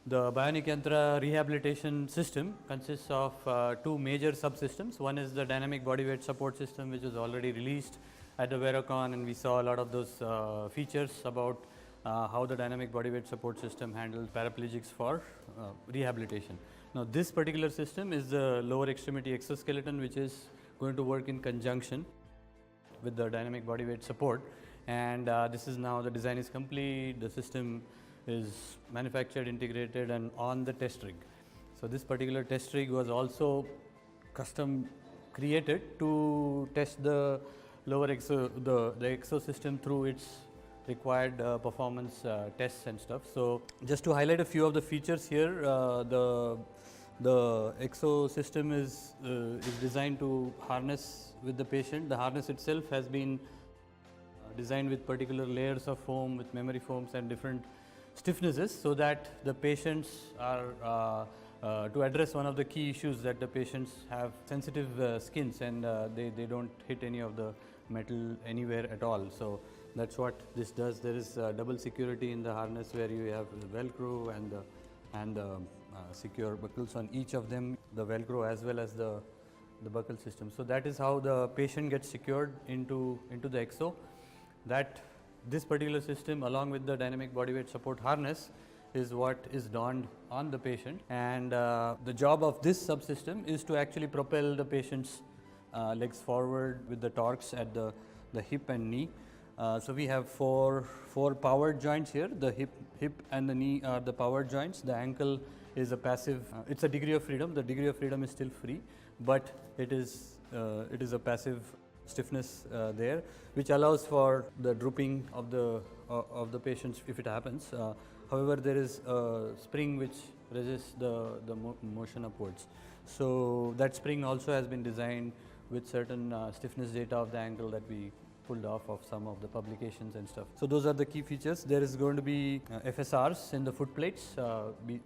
The Bionic Yantra rehabilitation system consists of two major subsystems. One is the dynamic body weight support system, which was already released at the Verocon, and we saw a lot of those features about how the dynamic body weight support system handles paraplegics for rehabilitation. Now, this particular system is the lower extremity exoskeleton, which is going to work in conjunction with the dynamic body weight support, and this is now the design is complete. The system is manufactured, integrated, and on the test rig. So this particular test rig was also custom created to test the lower the exo system through its required performance tests and stuff. So just to highlight a few of the features here, the exo system is designed to harness with the patient. The harness itself has been designed with particular layers of foam, with memory foams and different stiffnesses, so that the patients are to address one of the key issues, that the patients have sensitive skins, and they don't hit any of the metal anywhere at all. So that's what this does. There is double security in the harness, where you have the Velcro and the secure buckles on each of them, the Velcro as well as the buckle system. So that is how the patient gets secured into the exo. That this particular system, along with the dynamic body weight support harness, is what is donned on the patient, and the job of this subsystem is to actually propel the patient's legs forward with the torques at the hip and knee. So we have four powered joints here. The hip and the knee are the powered joints. The ankle is a passive. It's a degree of freedom. The degree of freedom is still free, but it is a passive stiffness there, which allows for the drooping of the patients if it happens. However, there is a spring which resists the motion upwards. So that spring also has been designed with certain stiffness data of the ankle that we pulled off of some of the publications and stuff. So those are the key features. There is going to be FSRs in the foot plates,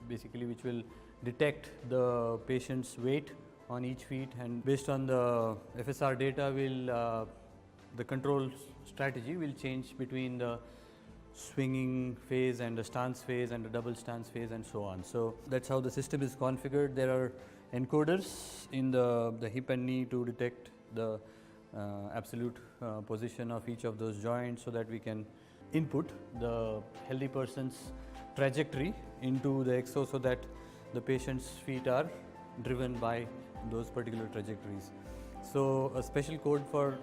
basically, which will detect the patient's weight on each feet, and based on the FSR data, the control strategy will change between the swinging phase and the stance phase and the double stance phase and so on. So that's how the system is configured. There are encoders in the hip and knee to detect the absolute position of each of those joints, so that we can input the healthy person's trajectory into the exo, so that the patient's feet are driven by those particular trajectories. So a special code for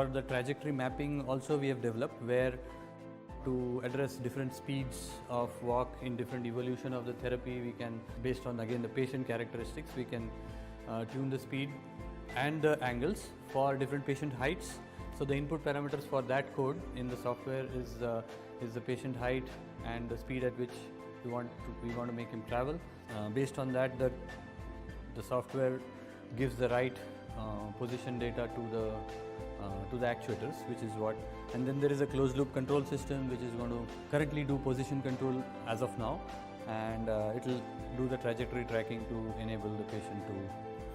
the trajectory mapping also we have developed, where to address different speeds of walk in different evolution of the therapy, we can, based on again the patient characteristics, we can tune the speed and the angles for different patient heights. So the input parameters for that code in the software is the patient height and the speed at which we want to make him travel. Based on that, the software gives the right position data to the actuators, which is what. And then there is a closed loop control system, which is going to currently do position control as of now, and it will do the trajectory tracking to enable the patient to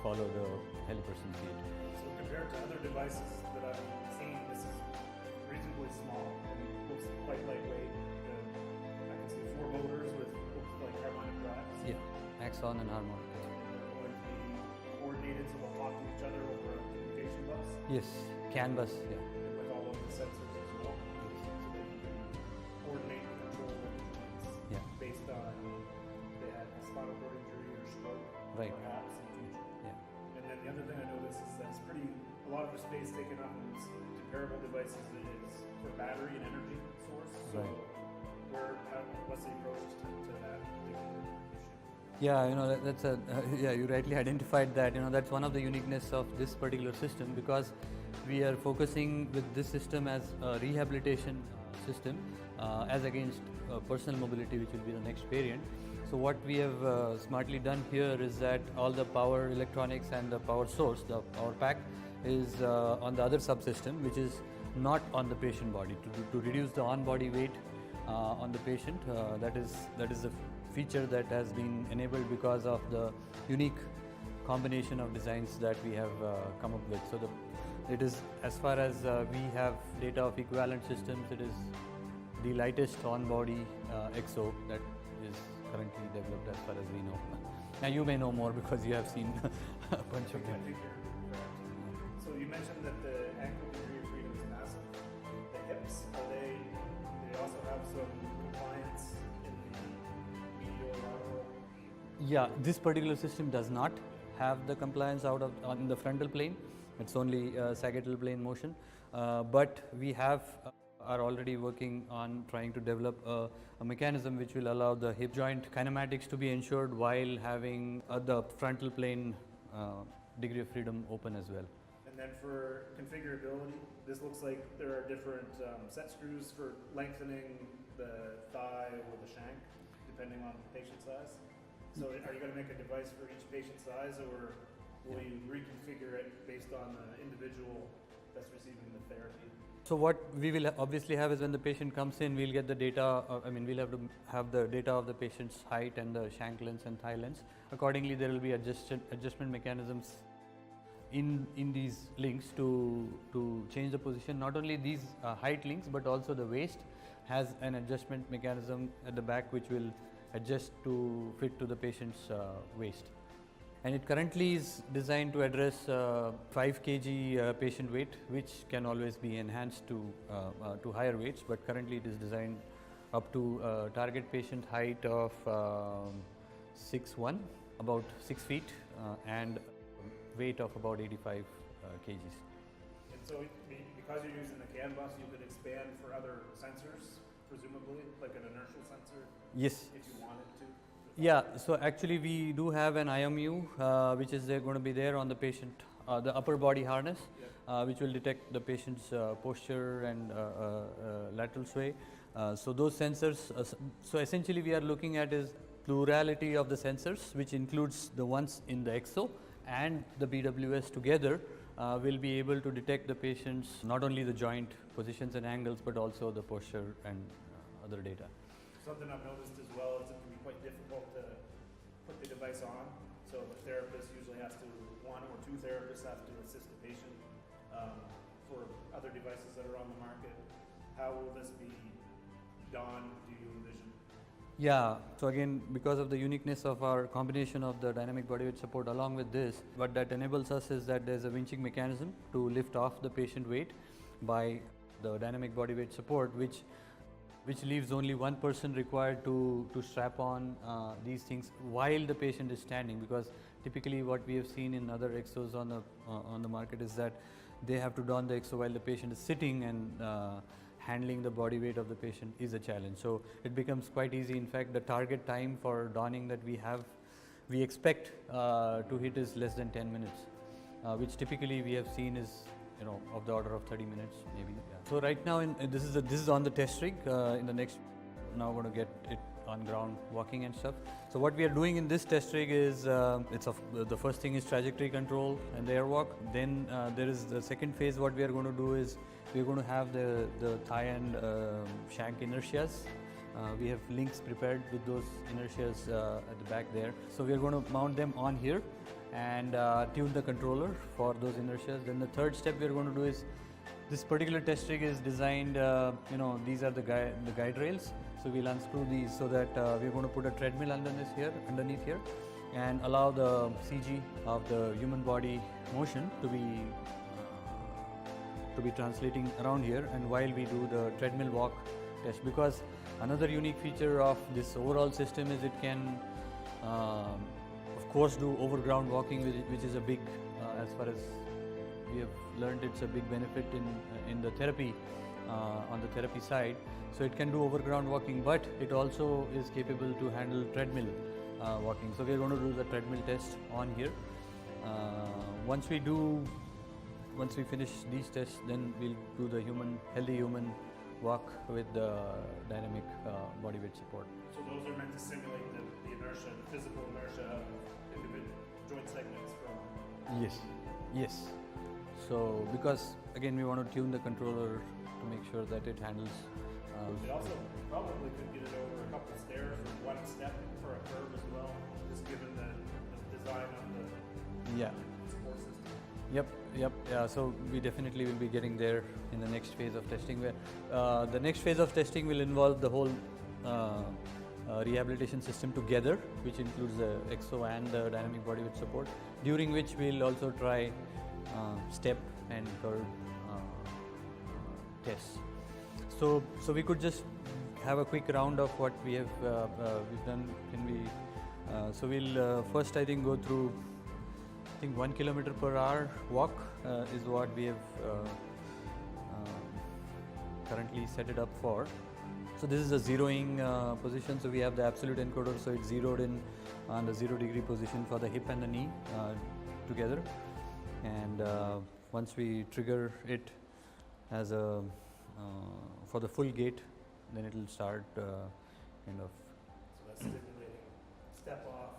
follow the healthy person's gait. So compared to other devices that I've seen, this is reasonably small and looks quite lightweight. I can see 4 motors with looks like harmonic drives. Yeah, axon and harmonic. They're going to be coordinated so they'll talk to each other over a communication bus. Yes, CAN bus. Yeah. And with all of the sensors as well. So that you can coordinate and control the movements based on they had a spinal cord injury or stroke, Right. perhaps in the future. Yeah. And then the other thing I noticed is that's a lot of the space taken up in these comparable devices is for battery and energy source. So what's the approach to that particular issue? Yeah, that's you rightly identified that. That's one of the uniqueness of this particular system, because we are focusing with this system as a rehabilitation system as against personal mobility, which will be the next variant. So what we have smartly done here is that all the power electronics and the power source, the power pack, is on the other subsystem, which is not on the patient body, to reduce the on-body weight on the patient. That is a feature that has been enabled because of the unique combination of designs that we have come up with. So it is, as far as we have data of equivalent systems, it is the lightest on-body exo that is currently developed as far as we know. Now you may know more because you have seen a bunch of I them. think you're correct. So you mentioned that the ankle degree of freedom is massive. The hips, they also have some compliance in the medial lateral? Yeah, this particular system does not have the compliance on the frontal plane. It's only sagittal plane motion, but we are already working on trying to develop a mechanism which will allow the hip joint kinematics to be ensured while having the frontal plane degree of freedom open as well. And then for configurability, this looks like there are different set screws for lengthening the thigh or the shank, depending on patient size. So are you going to make a device for each patient size, or will you reconfigure it based on the individual that's receiving the therapy? So what we will obviously have is when the patient comes in, we'll get the data, we'll have to have the data of the patient's height and the shank length and thigh length. Accordingly, there will be adjustment mechanisms in these links to change the position. Not only these height links, but also the waist has an adjustment mechanism at the back which will adjust to fit to the patient's waist. And it currently is designed to address 5 kg patient weight, which can always be enhanced to higher weights, but currently it is designed up to target patient height of 6'1", about 6 feet, and weight of about 85 kgs. And so because you're using the CAN bus, you could expand for other sensors, presumably, like an inertial sensor? Yes. If you wanted to? Yeah, so actually we do have an IMU which is going to be there on the patient, the upper body harness, which will detect the patient's posture and lateral sway. So those sensors, so essentially we are looking at is plurality of the sensors, which includes the ones in the Exo and the BWS together will be able to detect the patient's not only the joint positions and angles, but also the posture and other data. Something I've noticed as well is it can be quite difficult to put the device on. So the therapist usually has to, one or two therapists have to assist the patient. For other devices that are on the market, how will this be done, do you envision? Yeah, so again, because of the uniqueness of our combination of the dynamic bodyweight support along with this, what that enables us is that there's a winching mechanism to lift off the patient weight by the dynamic bodyweight support, which leaves only one person required to strap on these things while the patient is standing, because typically what we have seen in other Exos on the market is that they have to don the Exo while the patient is sitting, and handling the body weight of the patient is a challenge. So it becomes quite easy. In fact, the target time for donning that we expect to hit is less than 10 minutes, which typically we have seen is of the order of 30 minutes maybe. Yeah. So right now this is on the test rig. In the next, now we're going to get it on ground walking and stuff. So what we are doing in this test rig is the first thing is trajectory control and the airwalk. Then there is the second phase. What we are going to do is we are going to have the thigh and shank inertias. We have links prepared with those inertias at the back there. So we are going to mount them on here and tune the controller for those inertias. Then the third step we are going to do is, this particular test rig is designed, these are the guide rails. So we'll unscrew these so that we're going to put a treadmill underneath here and allow the CG of the human body motion to be translating around here, and while we do the treadmill walk test. Because another unique feature of this overall system is it can of course do overground walking, which is a big, as far as we have learned, it's a big benefit in the therapy, on the therapy side. So it can do overground walking, but it also is capable to handle treadmill walking. So we are going to do the treadmill test on here. Once we finish these tests, then we'll do the healthy human walk with the dynamic body weight support. So those are meant to simulate the inertia, the physical inertia of individual joint segments from... Yes. So because again we want to tune the controller to make sure that it handles. It also probably could get it over a couple of stairs or one step for a curve as well, just given the design of the support system. Yep. Yeah, so we definitely will be getting there in the next phase of testing. Where the next phase of testing will involve the whole rehabilitation system together, which includes the Exo and the dynamic body weight support, during which we'll also try step and curve tests. So we could just have a quick round of what we have we've done. Can we? So we'll first, I think, go through. I think 1 kilometer per hour walk is what we have currently set it up for. So this is a zeroing position. So we have the absolute encoder, so it's zeroed in on the 0 degree position for the hip and the knee together. And once we trigger it as a for the full gait, then it will start kind of. So that's stimulating step off.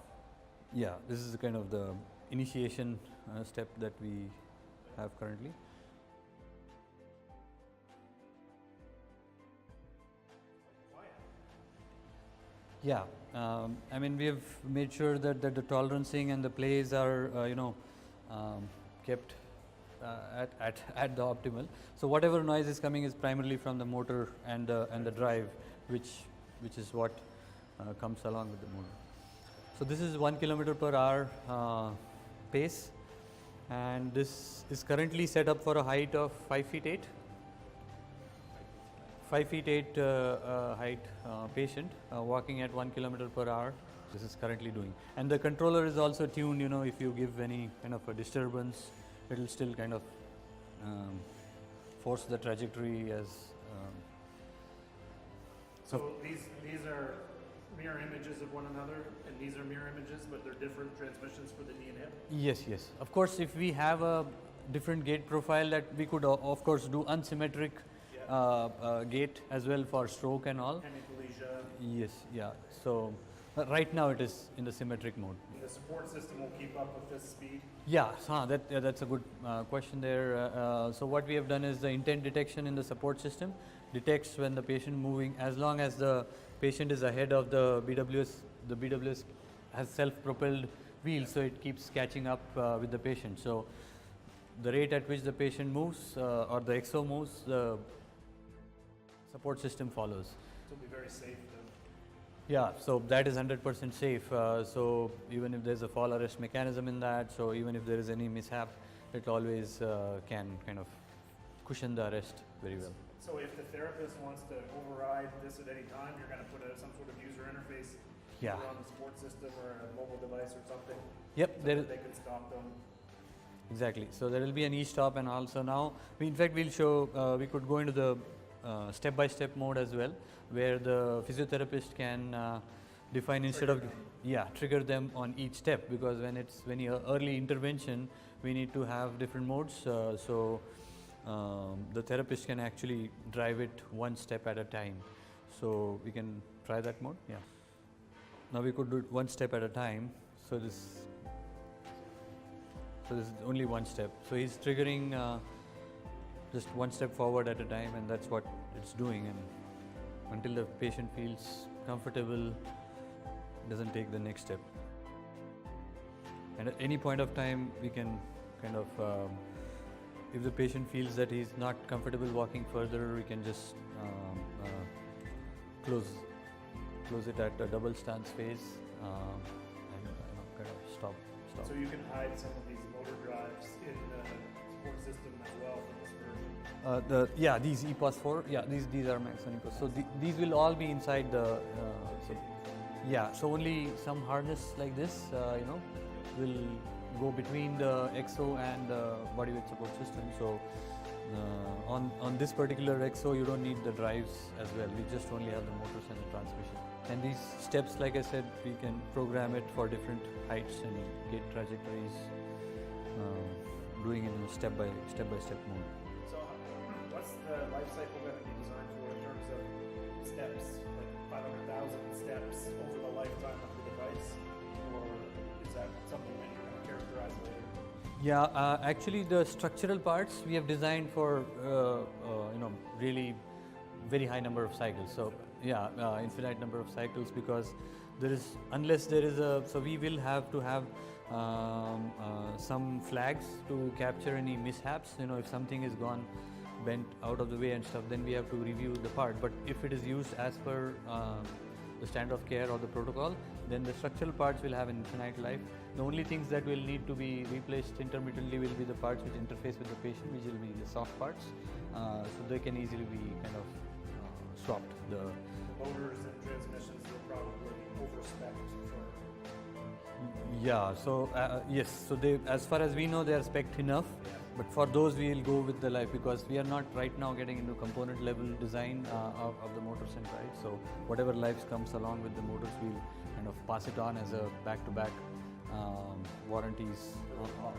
Yeah, this is kind of the initiation step that we have currently. Yeah, I mean, we have made sure that the tolerancing and the plays are kept at the optimal. So whatever noise is coming is primarily from the motor and the drive, which is what comes along with the motor. So this is 1 kilometer per hour pace, and this is currently set up for a height of 5 feet 8. 5 feet 8 height patient walking at 1 kilometer per hour. This is currently doing, and the controller is also tuned. If you give any kind of a disturbance, it will still kind of force the trajectory as. So these are mirror images of one another, and these are mirror images, but they're different transmissions for the knee and hip? Yes. Of course, if we have a different gait profile, that we could of course do unsymmetric gait as well for stroke and all. Hemiplegia. Yes, yeah. So right now it is in the symmetric mode. And the support system will keep up with this speed? Yeah, that's a good question there. So what we have done is the intent detection in the support system detects when the patient moving, as long as the patient is ahead of the BWS. The BWS has self-propelled wheels, so it keeps catching up with the patient. So the rate at which the patient moves or the Exo moves, the support system follows. It will be very safe then. Yeah, so that is 100% safe. So even if there's a fall arrest mechanism in that, so even if there is any mishap, it always can kind of cushion the arrest very well. So if the therapist wants to override this at any time, you're going to put some sort of user interface on the support system or a mobile device or something? Yep, so that they can stop them. Exactly. So there will be an e-stop, and also now, in fact, we'll show, we could go into the step-by-step mode as well, where the physiotherapist can define instead of trigger them on each step, because when you early intervention, we need to have different modes. So the therapist can actually drive it one step at a time. So we can try that mode. Yeah. Now we could do it one step at a time. So this is only one step. So he's triggering just one step forward at a time, and that's what it's doing. And until the patient feels comfortable, doesn't take the next step. And at any point of time, we can kind of, if the patient feels that he's not comfortable walking further, we can just close it at a double stance phase and kind of stop. So you can hide some of these motor drives in the support system as well for this version? These EPOS 4, these are Maxon EPOS. So these will all be inside the, so only some harness like this, will go between the Exo and the body weight support system. So on this particular Exo, you don't need the drives as well. We just only have the motors and the transmission. And these steps, like I said, we can program it for different heights and gait trajectories, doing it in a step-by-step mode. So what's the life cycle going to be designed for in terms of steps, like 500,000 steps over the lifetime of the device? Or is that something that you're going to characterize later? Yeah, actually the structural parts we have designed for, really very high number of cycles. So infinite number of cycles, because unless there is so we will have to have some flags to capture any mishaps. If something is gone bent out of the way and stuff, then we have to review the part. But if it is used as per the standard of care or the protocol, then the structural parts will have an infinite life. The only things that will need to be replaced intermittently will be the parts which interface with the patient, which will be the soft parts, so they can easily be kind of swapped. The Motors and transmissions are probably over-spec'd for. Yeah, so yes, so they, as far as we know, they are spec'd enough. Yeah. But for those, we will go with the life, because we are not right now getting into component level design of the motors and drives. So whatever lives comes along with the motors, we'll kind of pass it on as a back-to-back warranties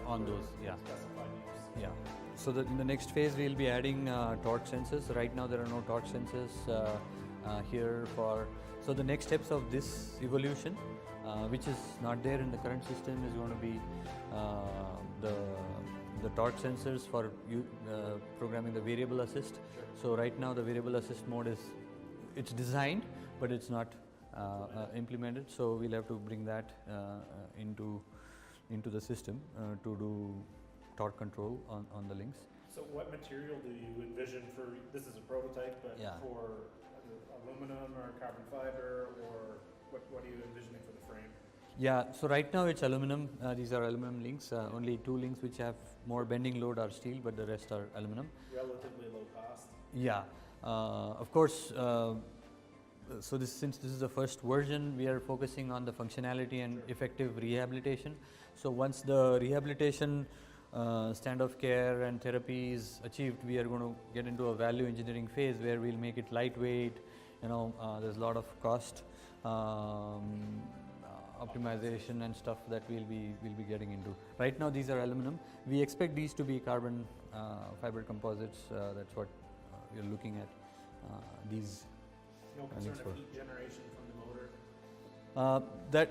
on those. Yeah. Specified use. Yeah. So in the next phase, we'll be adding torque sensors. Right now, there are no torque sensors here for. So the next steps of this evolution, which is not there in the current system, is going to be the torque sensors for programming the variable assist. So right now, the variable assist mode it's designed, but it's not implemented. So we'll have to bring that into the system to do torque control on the links. So what material do you envision for, this is a prototype, but Yeah. for aluminum or carbon fiber, or what are you envisioning for the frame? Yeah, so right now it's aluminum. These are aluminum links. Only 2 links which have more bending load are steel, but the rest are aluminum. Relatively low cost. Yeah, of course. So since this is the first version, we are focusing on the functionality and effective rehabilitation. So once the rehabilitation standard of care and therapy is achieved, we are going to get into a value engineering phase where we'll make it lightweight. There's a lot of cost optimization and stuff that we'll be getting into. Right now, these are aluminum. We expect these to be carbon fiber composites. That's what we're looking at. These. No concern of heat generation from the motor?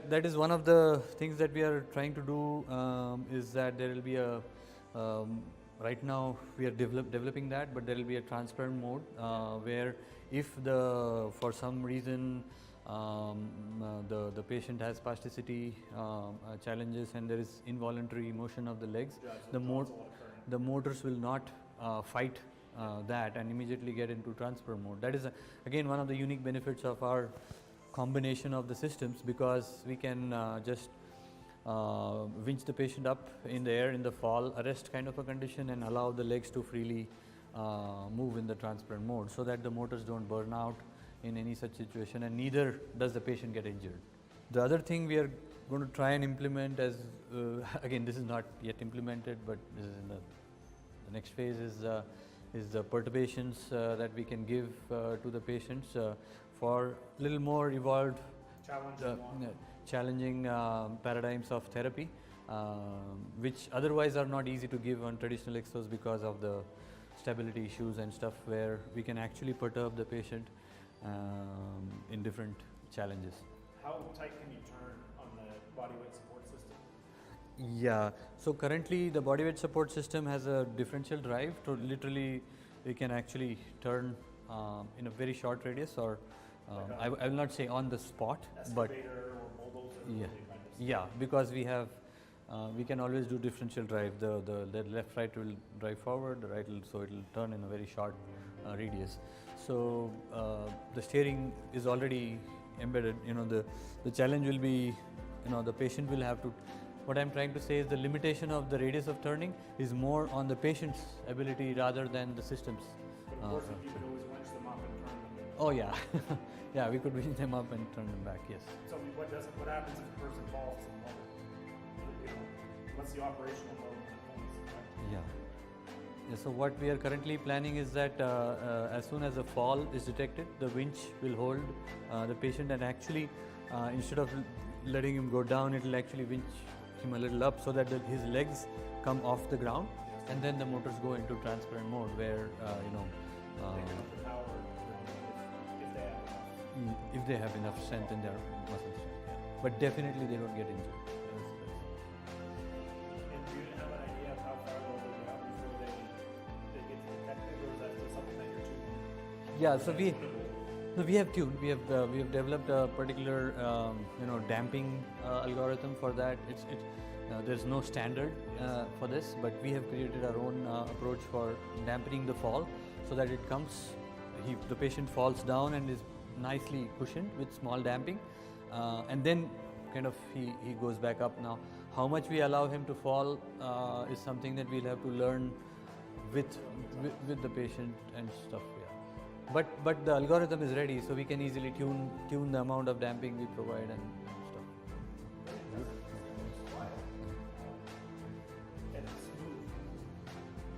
That is one of the things that we are trying to do, is that there will be a, right now we are developing that, but there will be a transparent mode where if for some reason the patient has spasticity challenges and there is involuntary motion of the legs, the motors will not fight that and immediately get into transfer mode. That is again one of the unique benefits of our combination of the systems, because we can just winch the patient up in the air in the fall arrest kind of a condition and allow the legs to freely move in the transparent mode, so that the motors don't burn out in any such situation, and neither does the patient get injured. The other thing we are going to try and implement, as again this is not yet implemented, but this is in the next phase, is the perturbations that we can give to the patients for a little more evolved challenging paradigms of therapy, which otherwise are not easy to give on traditional exos because of the stability issues and stuff, where we can actually perturb the patient in different challenges. How tight can you turn on the body weight support system? Yeah, so currently the body weight support system has a differential drive. To literally, we can actually turn in a very short radius, or I will not say on the spot, but yeah, because we have we can always do differential drive. The left right will drive forward, the right will, so it will turn in a very short radius. So the steering is already embedded. The challenge will be, the patient will have to. What I'm trying to say is the limitation of the radius of turning is more on the patient's ability rather than the system's. But of course, you can always winch them up and turn them. Oh yeah, yeah, we could winch them up and turn them back. Yes. So what happens if a person falls from the motor? What's the operational mode? Yeah. So what we are currently planning is that as soon as a fall is detected, the winch will hold the patient, and actually instead of letting him go down, it will actually winch him a little up so that his legs come off the ground, and then the motors go into transparent mode where if they have enough strength in their muscle strength. Yeah. But definitely they don't get injured. And do you have an idea of how far they'll go down before they get detected, or is that just something that you're tuning? Yeah, so we have tuned. We have developed a particular damping algorithm for that. There's no standard for this, but we have created our own approach for dampening the fall, so that it comes. The patient falls down and is nicely cushioned with small damping, and then kind of he goes back up. Now, how much we allow him to fall is something that we'll have to learn with the patient and stuff. Yeah, but the algorithm is ready, so we can easily tune the amount of damping we provide and stuff. And it's smooth.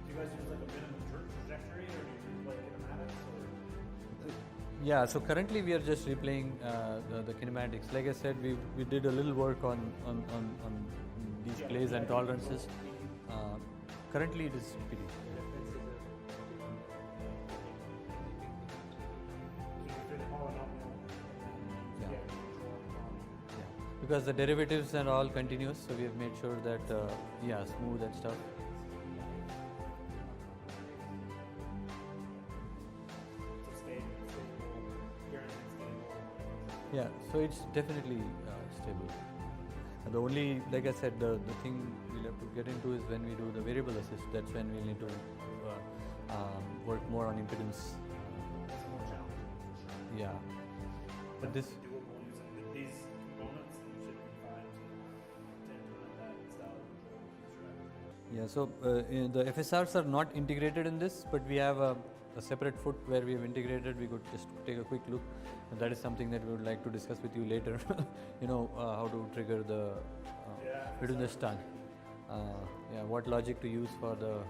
Do you guys use like a minimum trajectory, or do you use like kinematics? Or? Yeah, so currently we are just replaying the kinematics. Like I said, we did a little work on these plays and tolerances. Currently it is PD. Because the derivatives are all continuous, so we have made sure that yeah, smooth and stuff. Yeah, so it's definitely stable. And the only, like I said, the thing we'll have to get into is when we do the variable assist. That's when we'll need to work more on impedance. Yeah, but this. These components, you should be fine to implement that style of control. Yeah, so the FSRs are not integrated in this, but we have a separate foot where we have integrated. We could just take a quick look. And that is something that we would like to discuss with you later. You know, how to trigger the between the stun. Yeah, what logic to use for the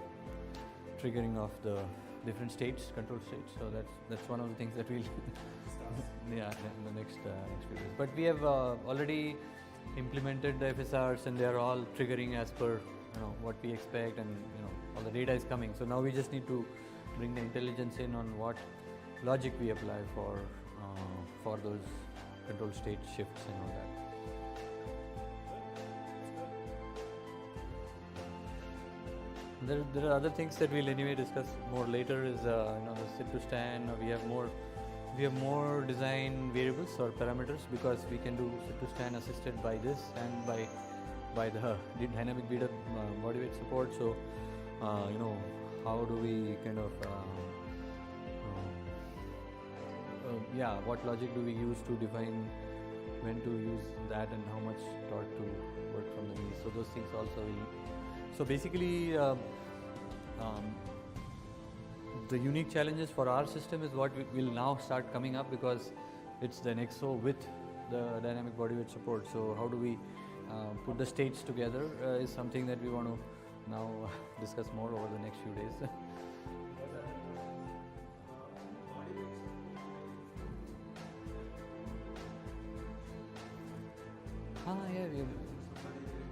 triggering of the different states, control states. So that's one of the things that we'll yeah, in the next few days. But we have already implemented the FSRs, and they are all triggering as per what we expect, and all the data is coming. So now we just need to bring the intelligence in on what logic we apply for those control state shifts and all that. There are other things that we'll anyway discuss more later. Is the sit to stand. We have more design variables or parameters, because we can do sit to stand assisted by this and by the dynamic beat up body weight support. So how do we kind of yeah, what logic do we use to define when to use that and how much torque to work from the knees. So those things also will. So basically, the unique challenges for our system is what will now start coming up, because it's the Exo with the dynamic body weight support. So how do we put the states together is something that we want to now discuss more over the next few days.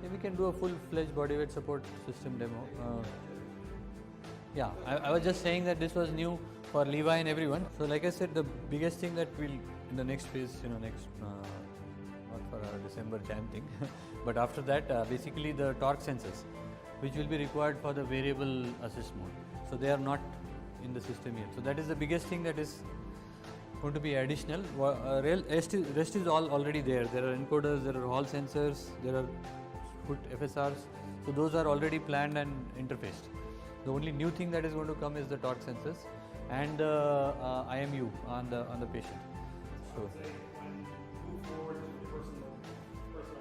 Yeah, we can do a full-fledged body weight support system demo. Yeah, I was just saying that this was new for Levi and everyone. So like I said, the biggest thing that we'll in the next phase, not for our December Jan thing, but after that, basically the torque sensors, which will be required for the variable assist mode. So they are not in the system yet. So that is the biggest thing that is going to be additional. Rest is all already there. There are encoders, there are hall sensors, there are foot FSRs. So those are already planned and interfaced. The only new thing that is going to come is the torque sensors and the IMU on the patient. So. When you move forward to the personal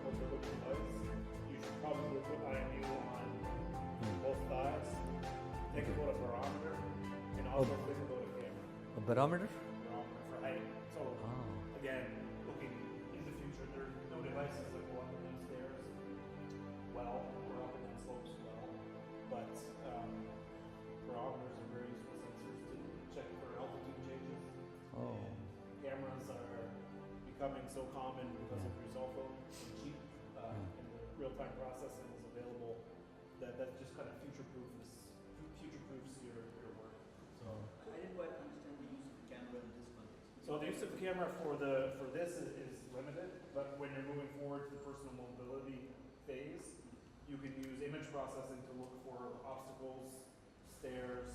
mobility device, you should probably put IMU on both thighs. Think about a barometer, and also think about a camera. A barometer? Barometer for height. So again, looking in the future, there are no devices that go up and down stairs well, or up and down slopes well, but barometers are very useful sensors to check for altitude changes. Oh. Cameras are becoming so common because of your cell phone and cheap, and the real-time processing is available that just kind of future-proofs your work. So I didn't quite understand the use of the camera in this context. So the use of the camera for this is limited, but when you're moving forward to the personal mobility phase, you can use image processing to look for obstacles, stairs,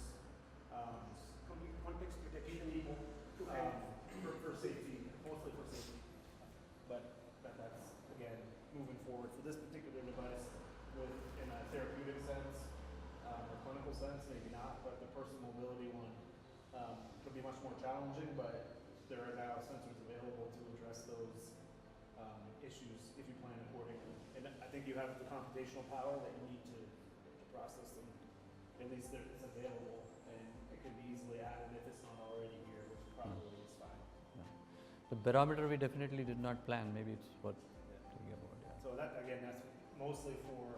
for safety, mostly for safety. But that's again moving forward for this particular device, in a therapeutic sense, or clinical sense, maybe not. But the personal mobility one could be much more challenging. But there are now sensors available to address those issues if you plan accordingly. And I think you have the computational power that you need to process them. At least it's available, and it can be easily added if it's not already here, which probably is fine. The barometer we definitely did not plan. Maybe it's worth thinking about. Yeah. So that again, that's mostly for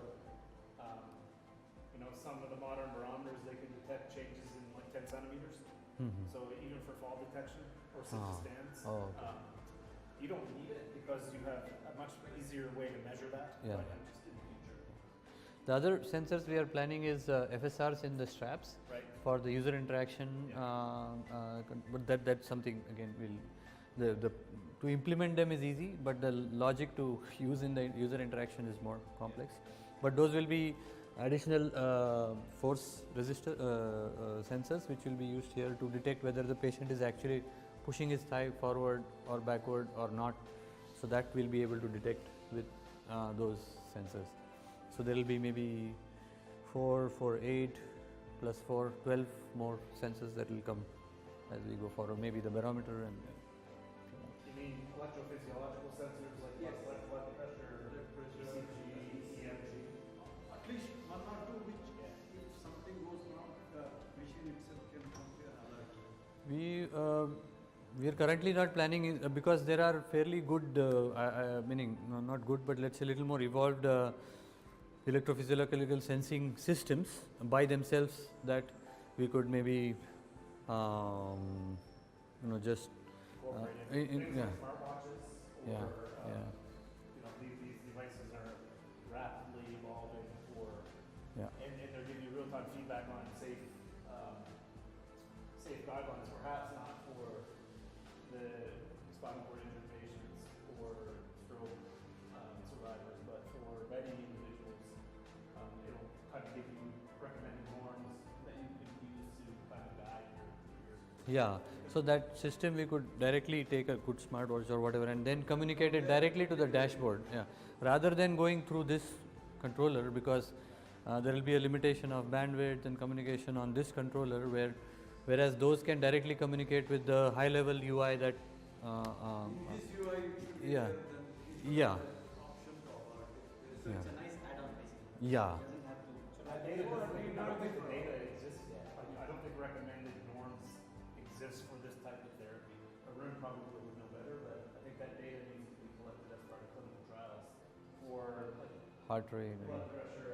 some of the modern barometers. They can detect changes in like 10 centimeters. Mm-hmm. So even for fall detection or stands, okay. You don't need it because you have a much easier way to measure that. Yeah. But just in the future. The other sensors we are planning is FSRs in the straps Right. for the user interaction. But that's something again to implement them is easy, but the logic to use in the user interaction is more complex. But those will be additional force resistor sensors which will be used here to detect whether the patient is actually pushing his thigh forward or backward or not. So that we'll be able to detect with those sensors. So there will be maybe 4, 8 plus 4, 12 more sensors that will come as we go forward. Maybe the barometer and. You mean electrophysiological sensors like blood pressure, ECG, EMG? At least one or two which, if something goes wrong, the machine itself can come to an alert. We are currently not planning because there are fairly good, meaning not good, but let's say a little more evolved electrophysiological sensing systems by themselves that we could maybe, just Incorporated things yeah. like smartwatches or Yeah. these devices are rapidly evolving Yeah. and they're giving you real-time feedback on safe guidelines, perhaps not for the spinal cord injured patients or stroke survivors, but for many individuals, it'll kind of give you recommended norms that you can use to kind of guide your Yeah, so that system we could directly take a good smartwatch or whatever and then communicate it directly to the dashboard. Yeah, rather than going through this controller because there will be a limitation of bandwidth and communication on this controller whereas those can directly communicate with the high level UI that. This UI should be Yeah. there, then Yeah. option to alert it. So Yeah. it's a nice add-on basically. Yeah. It doesn't have to. So that data, I don't think the data exists yet. I don't think recommended norms exist for this type of therapy. Arun probably would know better, but I think that data needs to be collected as part of clinical trials for like Heart rate. blood pressure